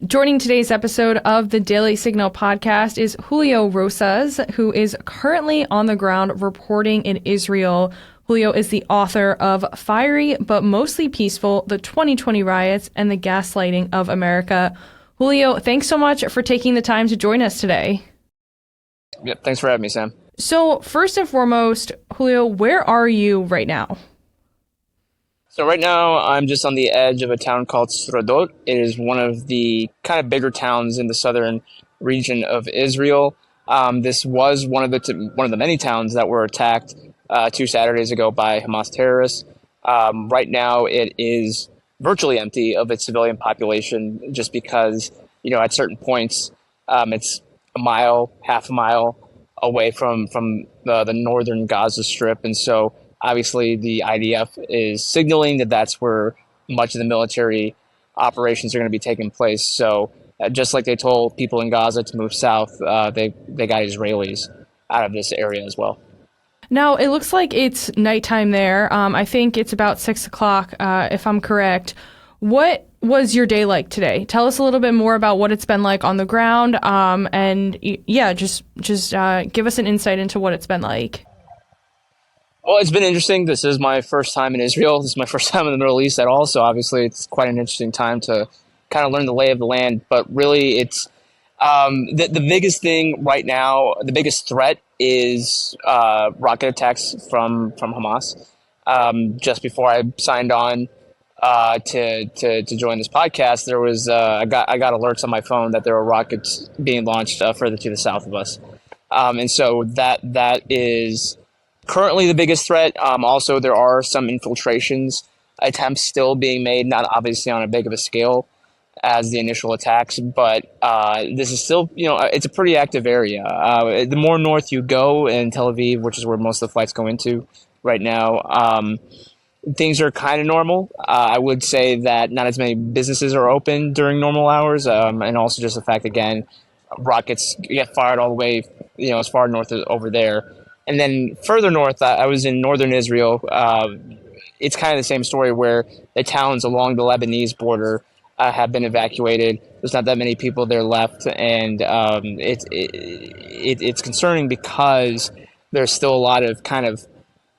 Joining today's episode of the Daily Signal podcast is Julio Rosas, who is currently on the ground reporting in Israel. Julio is the author of Fiery but Mostly Peaceful, the 2020 Riots and the Gaslighting of America. Julio, thanks so much for taking the time to join us today. Yep, thanks for having me, Sam. So first and foremost, Julio, where are you right now? So right now, I'm just on the edge of a town called Sderot. It is one of the kind of bigger towns in the southern region of Israel. This was one of the many towns that were attacked 2 Saturdays ago by Hamas terrorists. Right now, it is virtually empty of its civilian population, just because at certain points, it's a mile, half a mile away from the northern Gaza Strip, and so obviously the IDF is signaling that that's where much of the military operations are going to be taking place. So just like they told people in Gaza to move south, they got Israelis out of this area as well. Now, it looks like it's nighttime there. I think it's about 6 o'clock, if I'm correct. What was your day like today? Tell us a little bit more about what it's been like on the ground, and just give us an insight into what it's been like. Well, it's been interesting. This is my first time in Israel. This is my first time in the Middle East at all, so obviously it's quite an interesting time to kind of learn the lay of the land. But really, it's the biggest thing right now, the biggest threat is rocket attacks from Hamas. Just before I signed on to join this podcast, there was I got alerts on my phone that there were rockets being launched further to the south of us, and so that is currently the biggest threat. Also, there are some infiltrations attempts still being made, not obviously on a big of a scale as the initial attacks, but this is still, it's a pretty active area. The more north you go in Tel Aviv, which is where most of the flights go into right now, things are kind of normal. I would say that not as many businesses are open during normal hours, and also just the fact, again, rockets get fired all the way, as far north as over there. And then further north, I was in northern Israel. It's kind of the same story where the towns along the Lebanese border have been evacuated. There's not that many people there left, and it's concerning because there's still a lot of kind of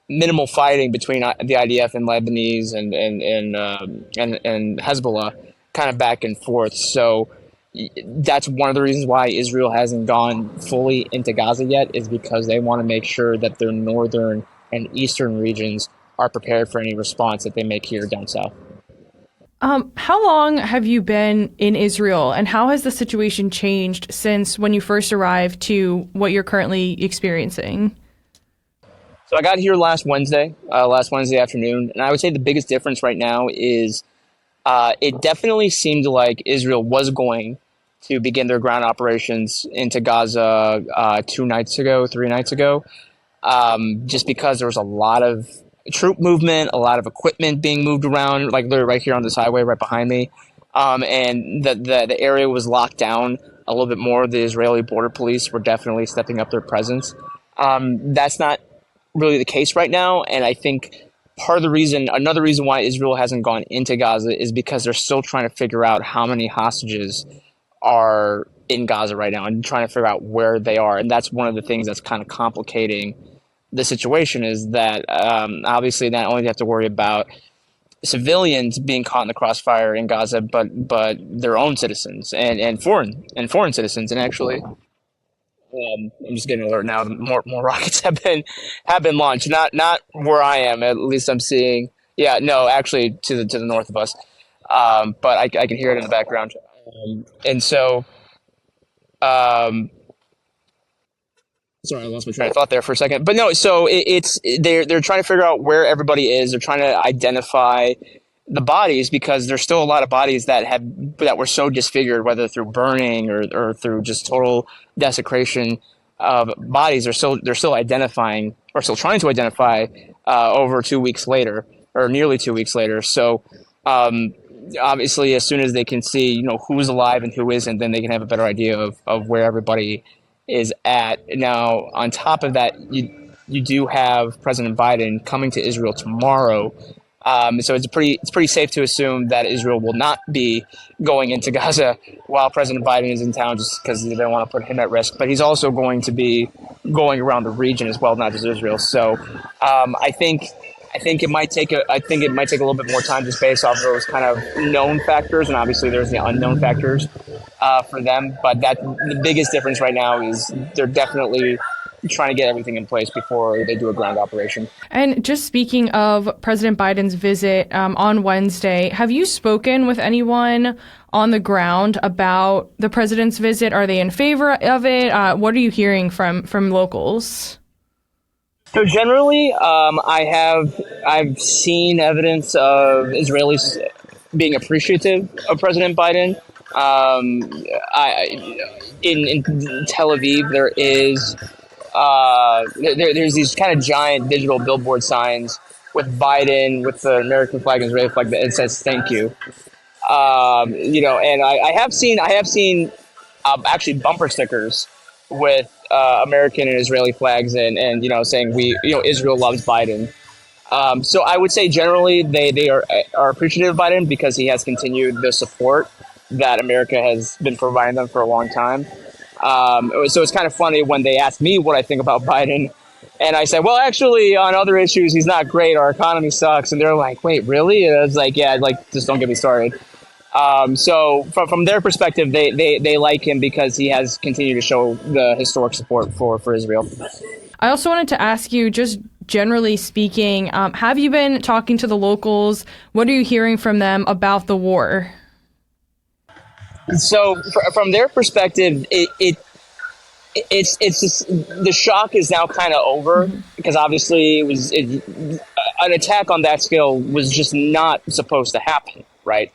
minimal fighting between the IDF and Lebanese and Hezbollah, kind of back and forth. So that's one of the reasons why Israel hasn't gone fully into Gaza yet, is because they want to make sure that their northern and eastern regions are prepared for any response that they make here down south. How long have you been in Israel, and how has the situation changed since when you first arrived to what you're currently experiencing? So I got here last Wednesday afternoon, and I would say the biggest difference right now is it definitely seemed like Israel was going to begin their ground operations into Gaza 3 nights ago, just because there was a lot of troop movement, a lot of equipment being moved around, like literally right here on this highway right behind me, and the area was locked down a little bit more. The Israeli border police were definitely stepping up their presence. That's not really the case right now, and I think another reason why Israel hasn't gone into Gaza is because they're still trying to figure out how many hostages are in Gaza right now and trying to figure out where they are. And that's one of the things that's kind of complicating the situation, is that obviously not only do you have to worry about civilians being caught in the crossfire in Gaza, but their own citizens and foreign citizens. And actually, I'm just getting an alert now. More rockets have been launched. Not where I am. At least I'm seeing. Yeah, no, actually to the north of us. But I can hear it in the background. And so, sorry, I lost my train of thought there for a second. But no, so they're trying to figure out where everybody is. They're trying to identify the bodies, because there's still a lot of bodies that were so disfigured, whether through burning or through just total desecration of bodies. They're still identifying, or still trying to identify over 2 weeks later, or nearly 2 weeks later. So obviously, as soon as they can see who's alive and who isn't, then they can have a better idea of where everybody is at. Now, on top of that, you do have President Biden coming to Israel tomorrow So it's pretty safe to assume that Israel will not be going into Gaza while President Biden is in town, just because they don't want to put him at risk. But he's also going to be going around the region as well, not just Israel. So I think it might take a little bit more time just based off those kind of known factors, and obviously there's the unknown factors for them. But the biggest difference right now is they're definitely trying to get everything in place before they do a ground operation. And just speaking of President Biden's visit on Wednesday, have you spoken with anyone on the ground about the president's visit? Are they in favor of it? What are you hearing from locals? So generally, I've seen evidence of Israelis being appreciative of President Biden. In Tel Aviv, there's these kind of giant digital billboard signs with Biden, with the American flag and Israeli flag, that it says "Thank you." And I have seen actually bumper stickers with American and Israeli flags and saying Israel loves Biden. So I would say generally they are appreciative of Biden because he has continued the support that America has been providing them for a long time. So it's kind of funny when they ask me what I think about Biden, and I say, well, actually, on other issues, he's not great. Our economy sucks, and they're like, wait, really? And I was like, yeah, just don't get me started. So from their perspective, they like him because he has continued to show the historic support for Israel. I also wanted to ask you, just generally speaking, have you been talking to the locals? What are you hearing from them about the war? So from their perspective, it's just, the shock is now kind of over, because obviously an attack on that scale was just not supposed to happen, right?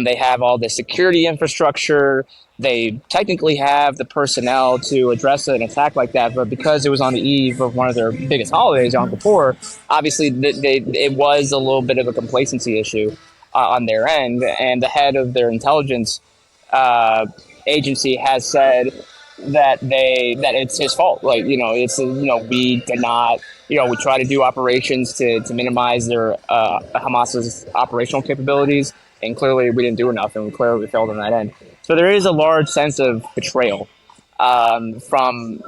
They have all the security infrastructure. They technically have the personnel to address an attack like that, but because it was on the eve of one of their biggest holidays, Yom Kippur, obviously it was a little bit of a complacency issue on their end, and the head of their intelligence agency has said that it's his fault. We did not, we try to do operations to minimize their Hamas's operational capabilities, and clearly we didn't do enough, and clearly we failed on that end. So there is a large sense of betrayal from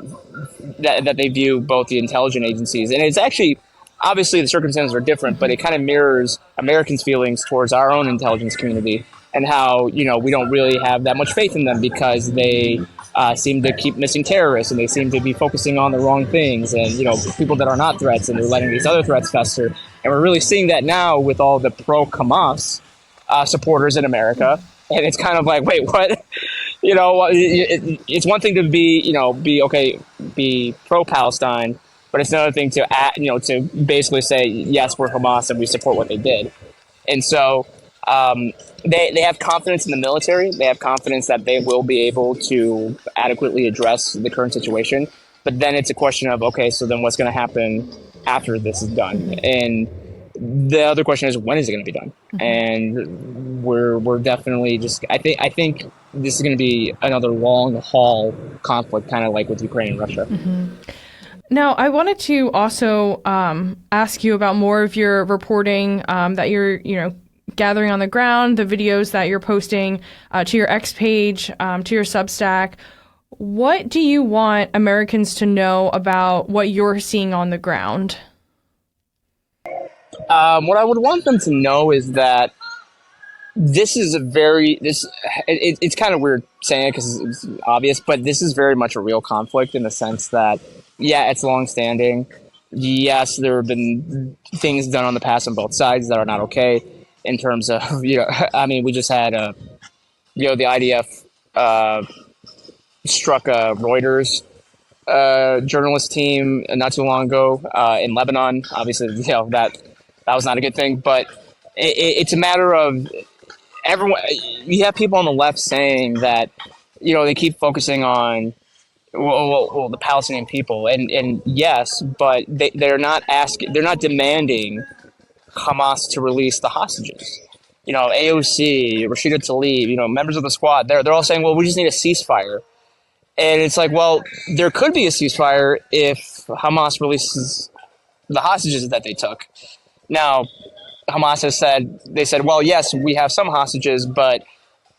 that they view both the intelligence agencies, and it's actually, obviously the circumstances are different, but it kind of mirrors Americans' feelings towards our own intelligence community, and how, we don't really have that much faith in them because they seem to keep missing terrorists, and they seem to be focusing on the wrong things, and, people that are not threats, and they're letting these other threats fester. And we're really seeing that now with all the pro-Hamas supporters in America. And it's kind of like, wait, what? It's one thing to be pro-Palestine, but it's another thing to basically say, yes, we're Hamas and we support what they did. And so they have confidence in the military. They have confidence that they will be able to adequately address the current situation. But then it's a question of, okay, so then what's going to happen after this is done? And the other question is, when is it going to be done? And we're definitely I think this is going to be another long haul conflict, kind of like with Ukraine and Russia. Now, I wanted to also ask you about more of your reporting that you're, gathering on the ground, the videos that you're posting to your X page, to your Substack. What do you want Americans to know about what you're seeing on the ground? What I would want them to know is that this is it's kind of weird saying it because it's obvious, but this is very much a real conflict in the sense that, yeah, it's longstanding. Yes, there have been things done on the past on both sides that are not okay in terms of, we just had, the IDF struck a Reuters journalist team not too long ago in Lebanon. Obviously, that was not a good thing, but it's a matter of everyone. You have people on the left saying that, they keep focusing on, well, the Palestinian people, and yes, but they're not demanding Hamas to release the hostages. AOC, Rashida Tlaib, members of the squad, they're all saying, well, we just need a ceasefire. And it's like, well, there could be a ceasefire if Hamas releases the hostages that they took. Now, Hamas has said, they said, well, yes, we have some hostages, but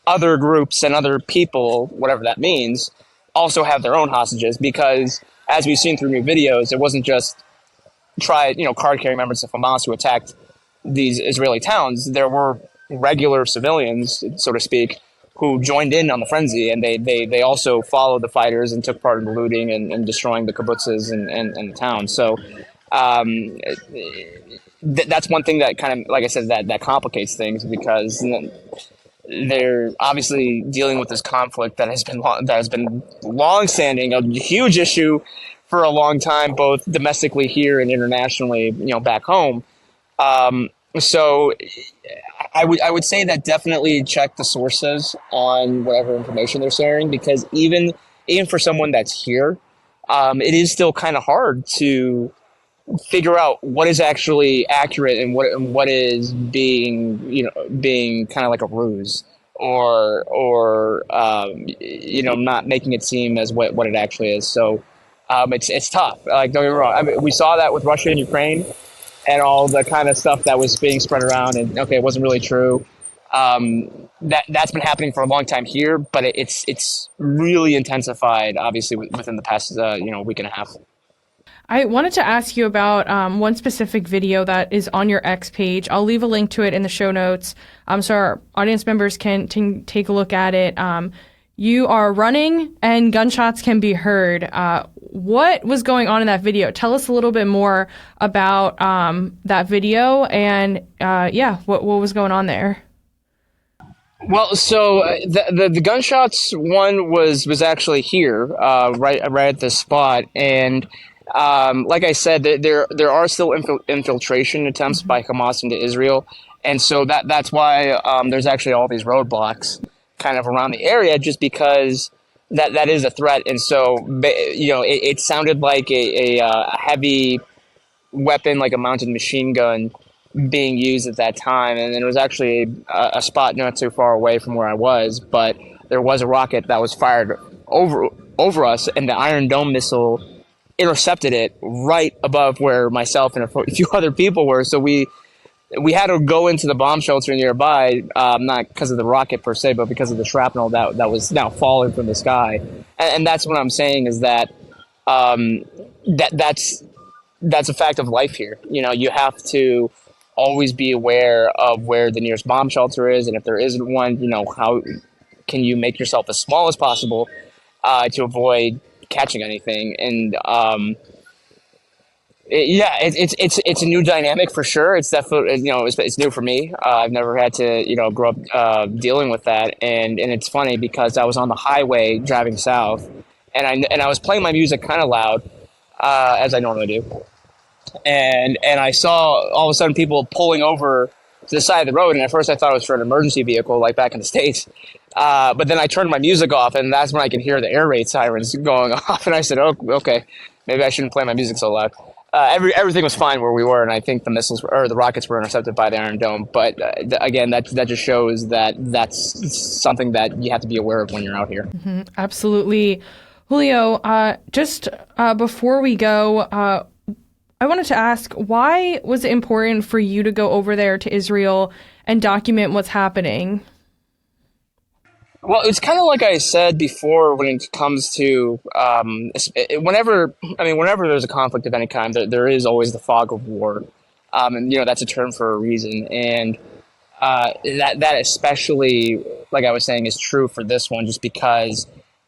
other groups and other people, whatever that means, also have their own hostages, because as we've seen through new videos, it wasn't just card-carrying members of Hamas who attacked these Israeli towns. There were regular civilians, so to speak, who joined in on the frenzy, and they also followed the fighters and took part in the looting and destroying the kibbutzes and the towns. So that's one thing that kind of, like I said, that complicates things, because they're obviously dealing with this conflict that has been long-standing, a huge issue for a long time, both domestically here and internationally, back home. So I would say that definitely check the sources on whatever information they're sharing, because even for someone that's here, it is still kind of hard to figure out what is actually accurate and what is being kind of like a ruse, or not making it seem as what it actually is. So it's tough. Like, don't get me wrong. I mean, we saw that with Russia and Ukraine and all the kind of stuff that was being spread around, and okay, it wasn't really true. That's been happening for a long time here, but it's really intensified, obviously, within the past week and a half. I wanted to ask you about one specific video that is on your X page. I'll leave a link to it in the show notes, so our audience members can take a look at it. You are running and gunshots can be heard. What was going on in that video? Tell us a little bit more about that video and what was going on there. Well, so the gunshots one was actually here, right at this spot, and like I said, there are still infiltration attempts by Hamas into Israel, and so that's why there's actually all these roadblocks kind of around the area, just because that is a threat. And so it sounded like a heavy weapon, like a mounted machine gun, being used at that time. And then there was actually a spot not too far away from where I was, but there was a rocket that was fired over us, and the Iron Dome missile intercepted it right above where myself and a few other people were. So we had to go into the bomb shelter nearby, not because of the rocket per se, but because of the shrapnel that was now falling from the sky. And that's what I'm saying, is that that's a fact of life here. You have to always be aware of where the nearest bomb shelter is, and if there isn't one, how can you make yourself as small as possible to avoid catching anything. And it's a new dynamic for sure. It's definitely, it's new for me. I've never had to grow up dealing with that, and it's funny because I was on the highway driving south, and I was playing my music kind of loud, as I normally do, and I saw all of a sudden people pulling over to the side of the road, and at first I thought it was for an emergency vehicle, like back in the States. But then I turned my music off, and that's when I could hear the air raid sirens going off. And I said, "Oh, okay, maybe I shouldn't play my music so loud." Everything was fine where we were, and I think the rockets were intercepted by the Iron Dome. But again, that just shows that that's something that you have to be aware of when you're out here. Mm-hmm, absolutely, Julio. Just before we go, I wanted to ask, why was it important for you to go over there to Israel and document what's happening? Well, it's kind of like I said before when it comes to whenever there's a conflict of any kind, there is always the fog of war. And that's a term for a reason. And that especially, like I was saying, is true for this one, just because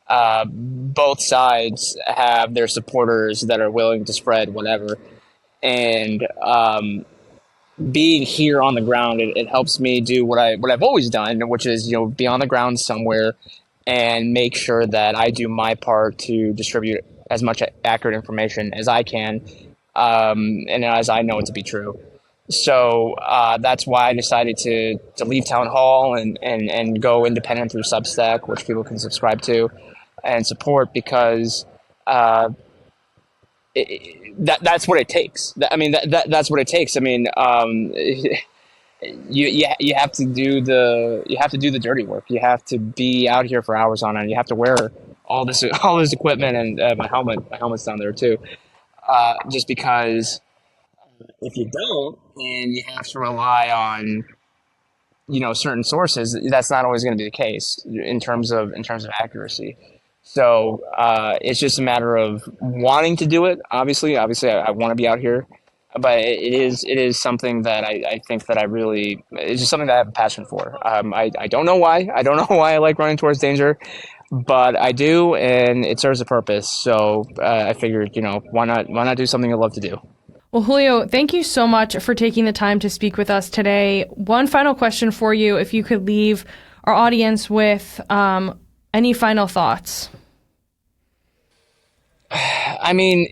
both sides have their supporters that are willing to spread whatever. And being here on the ground, it helps me do what I've always done, which is be on the ground somewhere and make sure that I do my part to distribute as much accurate information as I can, and as I know it to be true. So that's why I decided to leave Town Hall and go independent through Substack, which people can subscribe to and support, because that's what it takes. That's what it takes. I mean, you have to do the dirty work. You have to be out here for hours on end. You have to wear all this equipment, and my helmet's down there too. Just because If you don't, and you have to rely on certain sources, that's not always going to be the case in terms of accuracy. So it's just a matter of wanting to do it. Obviously, I want to be out here, but it is something that I think that it's just something that I have a passion for. I don't know why. I don't know why I like running towards danger, but I do, and it serves a purpose. So I figured, why not do something I love to do? Well, Julio, thank you so much for taking the time to speak with us today. One final question for you, if you could leave our audience with any final thoughts. I mean,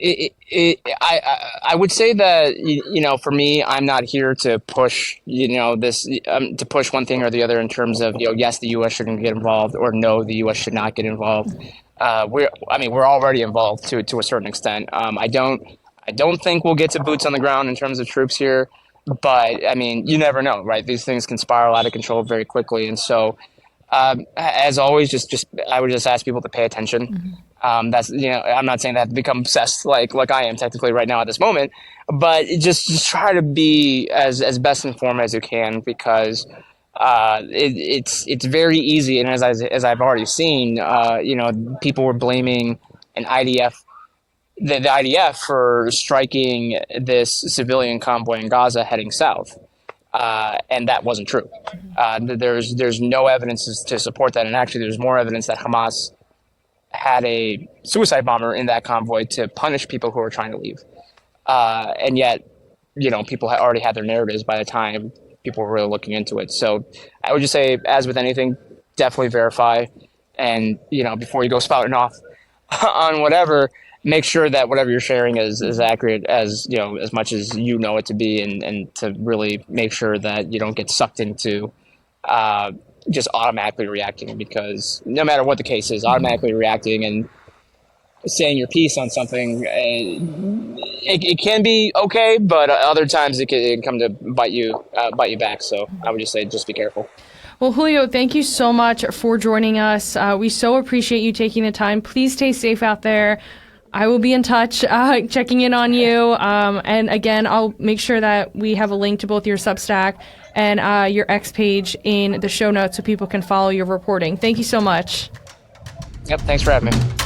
I would say that, for me, I'm not here to push, to push one thing or the other in terms of, yes, the U.S. shouldn't get involved, or no, the U.S. should not get involved. We're already involved to a certain extent. I don't think we'll get to boots on the ground in terms of troops here, but I mean, you never know, right? These things can spiral out of control very quickly, and so as always, I would just ask people to pay attention. Mm-hmm. That's I'm not saying that to become obsessed like I am technically right now at this moment, but just try to be as best informed as you can, because it's very easy, and as I've already seen, people were blaming an IDF. The IDF for striking this civilian convoy in Gaza heading south, and that wasn't true. There's no evidence to support that, and actually there's more evidence that Hamas had a suicide bomber in that convoy to punish people who were trying to leave, and yet people had already had their narratives by the time people were really looking into it. So I would just say, as with anything, definitely verify, and before you go spouting off on whatever, make sure that whatever you're sharing is accurate as much as it to be, and to really make sure that you don't get sucked into just automatically reacting, because no matter what the case is, automatically reacting and saying your piece on something, it can be okay, but other times it can come to bite you back. So I would just say, just be careful. Well, Julio, thank you so much for joining us. We so appreciate you taking the time. Please stay safe out there. I will be in touch, checking in on you. And again, I'll make sure that we have a link to both your Substack and your X page in the show notes so people can follow your reporting. Thank you so much. Yep, thanks for having me.